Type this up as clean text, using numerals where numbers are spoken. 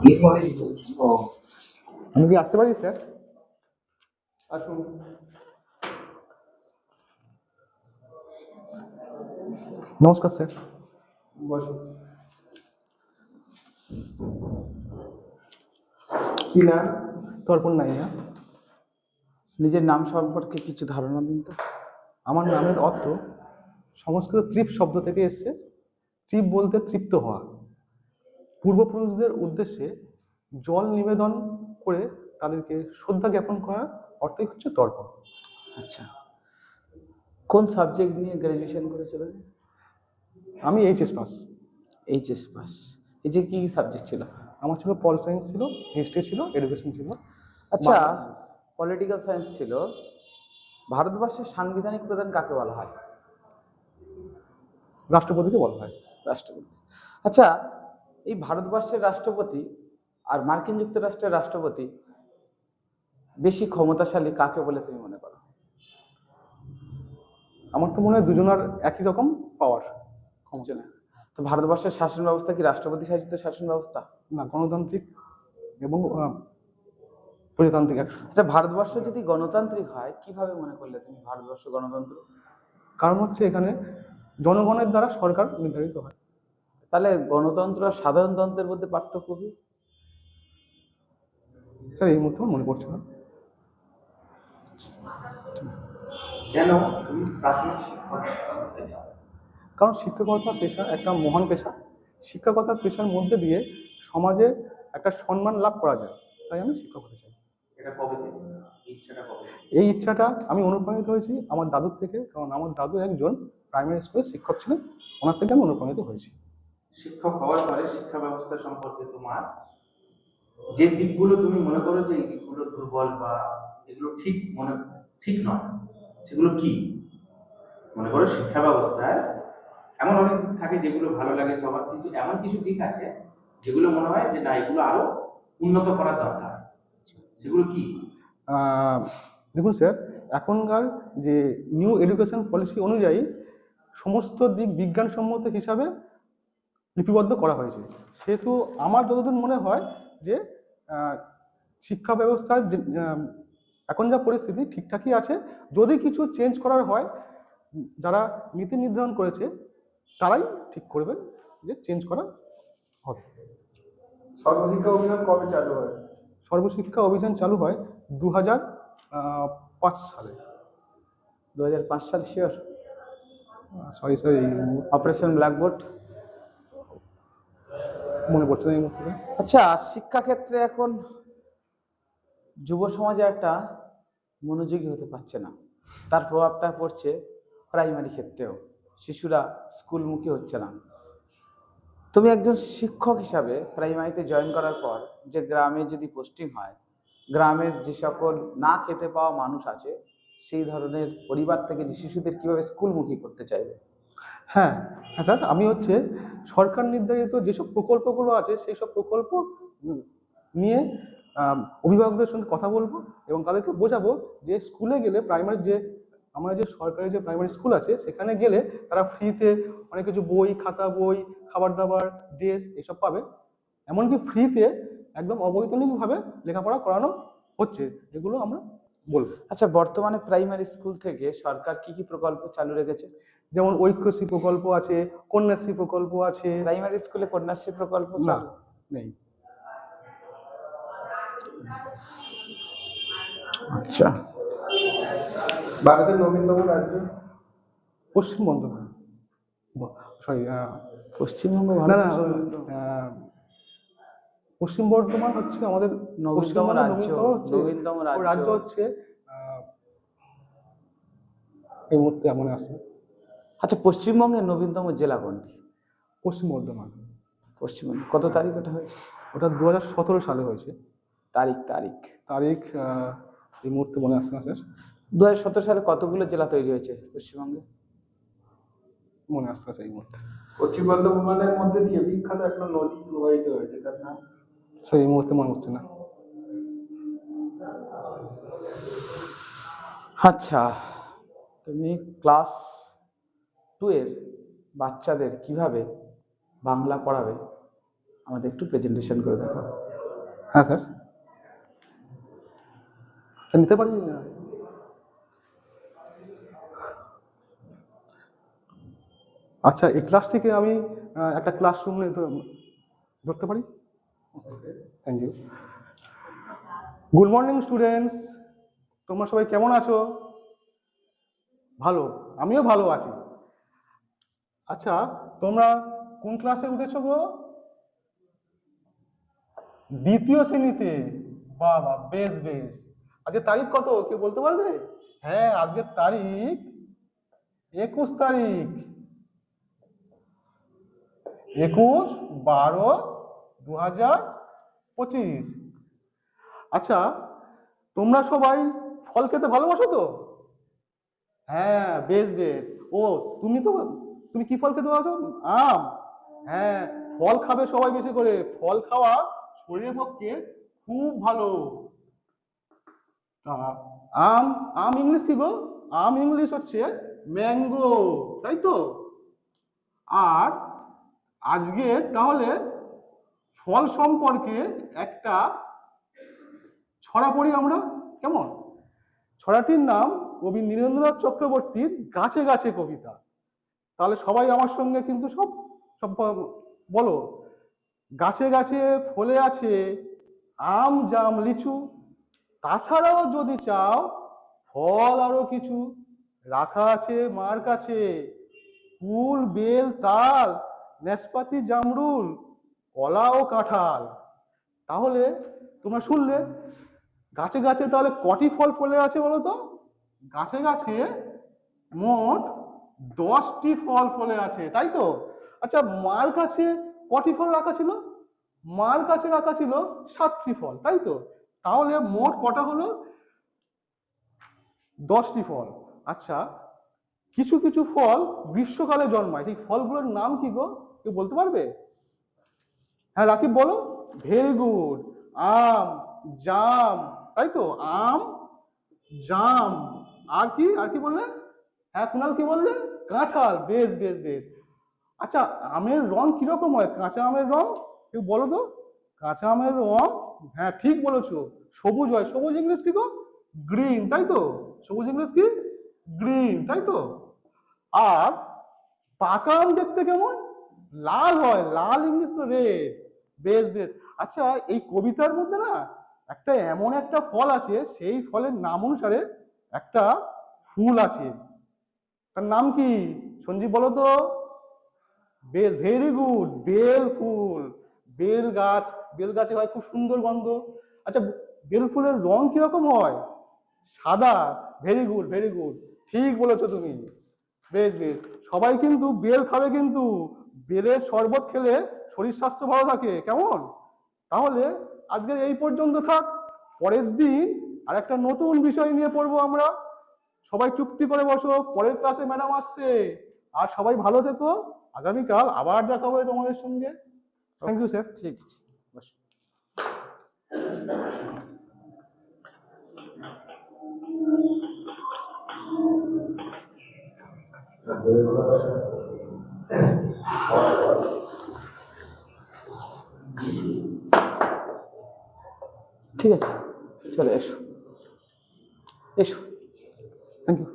ও, আমি কি আসতে পারি স্যার? আসুন। নমস্কার স্যার। বসুন। কি নাম? তর্পণ নাইয়া। নিজের নাম সম্পর্কে কিছু ধারণা দিন তো। আমার নামের অর্থ সংস্কৃত তৃপ শব্দ থেকে এসেছে। তৃপ বলতে তৃপ্ত হওয়া। পূর্বপুরুষদের উদ্দেশ্যে জল নিবেদন করে তাদেরকে শ্রদ্ধা জ্ঞাপন করার অর্থই হচ্ছে তর্পণ। আচ্ছা, কোন সাবজেক্ট নিয়ে গ্র্যাজুয়েশন করেছিলেন? আমি এইচএস পাস। HS pass. এই যে কি সাবজেক্ট ছিল? আমার ছিল পল সায়েন্স ছিল, হিস্ট্রি ছিল, এডুকেশন ছিল। আচ্ছা, পলিটিক্যাল সায়েন্স ছিল। ভারতবর্ষের সাংবিধানিক প্রধান কাকে বলা হয়? রাষ্ট্রপতিকে বলা হয়। রাষ্ট্রপতি। আচ্ছা, এই ভারতবর্ষের রাষ্ট্রপতি আর মার্কিন যুক্তরাষ্ট্রের রাষ্ট্রপতি বেশি ক্ষমতাশালী কাকে বলে তুমি মনে করো? আমার তো মনে হয় দুজনের একই রকম পাওয়ার। ক্ষমতা। তো ভারতবর্ষের শাসন ব্যবস্থা কি রাষ্ট্রপতি শাসিত শাসন ব্যবস্থা? না, গণতান্ত্রিক এবং প্রজাতান্ত্রিক। আচ্ছা, ভারতবর্ষ যদি গণতান্ত্রিক হয় কিভাবে মনে করলে তুমি ভারতবর্ষ গণতন্ত্র? কারণ হচ্ছে এখানে জনগণের দ্বারা সরকার নির্ধারিত হয়। তাহলে গণতন্ত্র আর সাধারণতন্ত্রের মধ্যে পার্থক্য কি? স্যার এই মুহূর্তে আমার মনে পড়ছে না। কেন তুমি প্রাথমিক শিক্ষক হতে চাও? কারণ শিক্ষকতা পেশা একটা মহান পেশা। শিক্ষকতার পেশার মধ্যে দিয়ে সমাজে একটা সম্মান লাভ করা যায়, তাই আমি শিক্ষক হতে চাই। এটা কবে থেকে ইচ্ছাটা কবে? এই ইচ্ছাটা আমি অনুপ্রাণিত হয়েছি আমার দাদুর থেকে, কারণ আমার দাদু একজন প্রাইমারি স্কুলের শিক্ষক ছিলেন, ওনার থেকে আমি অনুপ্রাণিত হয়েছি। শিক্ষক হওয়ার পরে শিক্ষা ব্যবস্থা সম্পর্কে তোমার যে দিকগুলো তুমি মনে করো যে এই দিকগুলো দুর্বল বা এগুলো ঠিক নয়, সেগুলো কি? মনে করো শিক্ষা ব্যবস্থায় এমন অনেক দিক থাকে যেগুলো ভালো লাগে সবার, কিন্তু এমন কিছু দিক আছে যেগুলো মনে হয় যে না, এগুলো আরো উন্নত করার দরকার, সেগুলো কি? দেখুন স্যার, এখনকার যে নিউ এডুকেশন পলিসি অনুযায়ী সমস্ত দিক বিজ্ঞানসম্মত হিসাবে লিপিবদ্ধ করা হয়েছে। সেহেতু আমার যতদূর মনে হয় যে শিক্ষা ব্যবস্থার এখন যা পরিস্থিতি ঠিকঠাকই আছে। যদি কিছু চেঞ্জ করার হয়, যারা নীতি নির্ধারণ করেছে তারাই ঠিক করবেন যে চেঞ্জ করা হবে। সর্বশিক্ষা অভিযান কবে চালু হয়? সর্বশিক্ষা অভিযান চালু হয় 2005 সালে। 2005 সাল শিওর? সরি স্যার, এই অপারেশন ব্ল্যাকবোর্ড মনে পড়ছে না এই মুহূর্তে। আচ্ছা, শিক্ষাক্ষেত্রে এখন যুব সমাজে একটা মনোযোগী হতে পারছে না, তার প্রভাবটা পড়ছে প্রাইমারি ক্ষেত্রেও। শিশুরা স্কুলমুখী হচ্ছে না। তুমি একজন শিক্ষক হিসাবে প্রাইমারিতে জয়েন করার পর যে গ্রামে যদি পোস্টিং হয়, গ্রামের যে সকল না খেতে পাওয়া মানুষ আছে সেই ধরনের পরিবার থেকে যে শিশুদের কিভাবে স্কুলমুখী করতে চাইবে? হ্যাঁ স্যার, আমি হচ্ছে সরকার নির্ধারিত যেসব প্রকল্পগুলো আছে সেই সব প্রকল্প নিয়ে অভিভাবকদের সঙ্গে কথা বলবো এবং তাদেরকে বোঝাবো যে স্কুলে গেলে প্রাইমারি যে আমরা যে সরকারি যে প্রাইমারি স্কুল আছে সেখানে গেলে তারা ফ্রিতে অনেক কিছু বই, খাতা, বই, খাবার দাবার, ড্রেস এসব পাবে। এমনকি ফ্রিতে একদম অবৈতনিকভাবে লেখাপড়া করানো হচ্ছে, এগুলো আমরা বলবো। আচ্ছা, বর্তমানে প্রাইমারি স্কুল থেকে সরকার কি কি প্রকল্প চালু রেখেছে? যেমন ঐক্যশ্রী প্রকল্প আছে, কন্যাশ্রী প্রকল্প আছে। প্রাইমারি স্কুলে কন্যাশ্রী প্রকল্প না, নেই। আচ্ছা, ভারতের নবীনতম রাজ্য? পশ্চিম বর্ধমান। সরি, পশ্চিমবঙ্গ। না না, পশ্চিম বর্ধমান হচ্ছে আমাদের নবীনতম রাজ্য রাজ্য হচ্ছে এই মুহূর্তে মনে আসছে। আচ্ছা, পশ্চিমবঙ্গের নবীনতম জেলা কোনটি? পশ্চিম বর্ধমান। পশ্চিমবঙ্গ কত তারিখ ওটা হয়েছে? ওটা 2017 সালে হয়েছে। তারিখ এই মুহূর্তে মনে আসছে না স্যার। 2017 সালে কতগুলো জেলা তৈরি হয়েছে পশ্চিমবঙ্গে? মনে আসছে না এই মুহূর্তে। পশ্চিম বর্ধমানের মধ্যে দিয়ে বিখ্যাত একটা নদী প্রবাহিত হয়েছে, তার নাম? স্যার এই মুহূর্তে মনে হচ্ছে না। আচ্ছা, তুমি ক্লাস 2 এর বাচ্চাদের কিভাবে বাংলা পড়াবে আমাদের একটু প্রেজেন্টেশন করে দেখাও। হ্যাঁ স্যার, স্যার নিতে পারি। আচ্ছা, এই ক্লাসটিকে আমি একটা ক্লাসরুম ধরতে পারি? Thank you. Good morning students, তোমরা সবাই কেমন আছো? ভালো, আমিও ভালো আছি। আচ্ছা, তোমরা কোন ক্লাসে উঠেছো গো? দ্বিতীয় শ্রেণীতে। বাবা, বেশ বেশ। আজকে তারিখ কত কেউ বলতে পারবে? হ্যাঁ, আজকের তারিখ 21 তারিখ, 21/12/2025। আচ্ছা, তোমরা সবাই ফল খেতে ভালোবাসো তো? হ্যাঁ, বেশ বেশ। ও, তুমি কি ফল খেতে ভালোবাসো? আম। হ্যাঁ, ফল খাবে সবাই বেশি করে। ফল খাওয়া শরীরের পক্ষে খুব ভালো। তা আম, আম ইংলিশ কি গো? আম ইংলিশ হচ্ছে ম্যাঙ্গো, তাই তো? আর আজকে তাহলে ফল সম্পর্কে একটা ছড়া পড়ি আমরা, কেমন? ছড়াটির নাম কবি নীরেন্দ্রনাথ চক্রবর্তীর গাছে গাছে কবিতা। তাহলে সবাই আমার সঙ্গে কিন্তু সব সব বলো। গাছে গাছে ফলে আছে আম জাম লিচু, তাছাড়াও যদি চাও ফল আরো কিছু, রাখা আছে মার কাছে কুল বেল তাল নাশপাতি জামরুল কলা ও কাঁঠাল। তাহলে তোমরা শুনলে গাছে গাছে তাহলে কটি ফল ফলে আছে বলো তো? গাছে গাছে মোট 10টি ফল ফলে আছে, তাই তো? আচ্ছা, মার কাছে কটি ফল রাখা ছিল? মার কাছে রাখা ছিল 7টি ফল, তাই তো? তাহলে মোট কটা হলো? 10টি ফল। আচ্ছা, কিছু কিছু ফল গ্রীষ্মকালে জন্মায়, সেই ফলগুলোর নাম কি গো? কেউ বলতে পারবে? হ্যাঁ রাকিব বলো। Very good. আম, জাম, তাই তো? আম, জাম, আর কি আর কি বললে? হ্যাঁ কুনাল, কি বললে? কাঁঠাল। বেশ বেশ বেশ। আচ্ছা, আমের রং কিরকম হয়? কাঁচা আমের রং কেউ বলো তো? কাঁচা আমের রং, হ্যাঁ ঠিক বলেছো, সবুজ হয়। সবুজ ইংলিশ কি গো? গ্রিন, তাই তো? সবুজ ইংলিশ কি? গ্রিন, তাই তো? আর পাকা আম দেখতে কেমন? লাল হয়। লাল ইংলিশ তো রেড। বেশ বেশ। আচ্ছা, এই কবিতার মধ্যে না একটা এমন একটা ফল আছে, সেই ফলের নাম অনুসারে একটা ফুল আছে, তার নাম কি? সঞ্জীব বলো তো। বেল, ভেরি গুড, বেল ফুল। বেল গাছ, বেল গাছে হয় খুব সুন্দর গন্ধ। আচ্ছা, বেল ফুলের রং কিরকম হয়? সাদা। ভেরি গুড, ভেরি গুড, ঠিক বলেছো তুমি। বেশ বেশ। সবাই কিন্তু বেল খাবে, কিন্তু বেলের শরবত খেলে শরীর স্বাস্থ্য ভালো থাকে, কেমন? তাহলে আজকের এই পর্যন্ত থাক। পরের দিন আর একটা নতুন বিষয় নিয়ে পড়বো আমরা। সবাই চুপটি করে বসো, পরের ক্লাসে ম্যাডাম আসছে। আর সবাই ভালো থেকো, আগামীকাল আবার দেখা হবে তোমাদের সঙ্গে। Thank you sir. ঠিক আছে, বস। ঠিক আছে, চলে এসো, এসো। Thank you.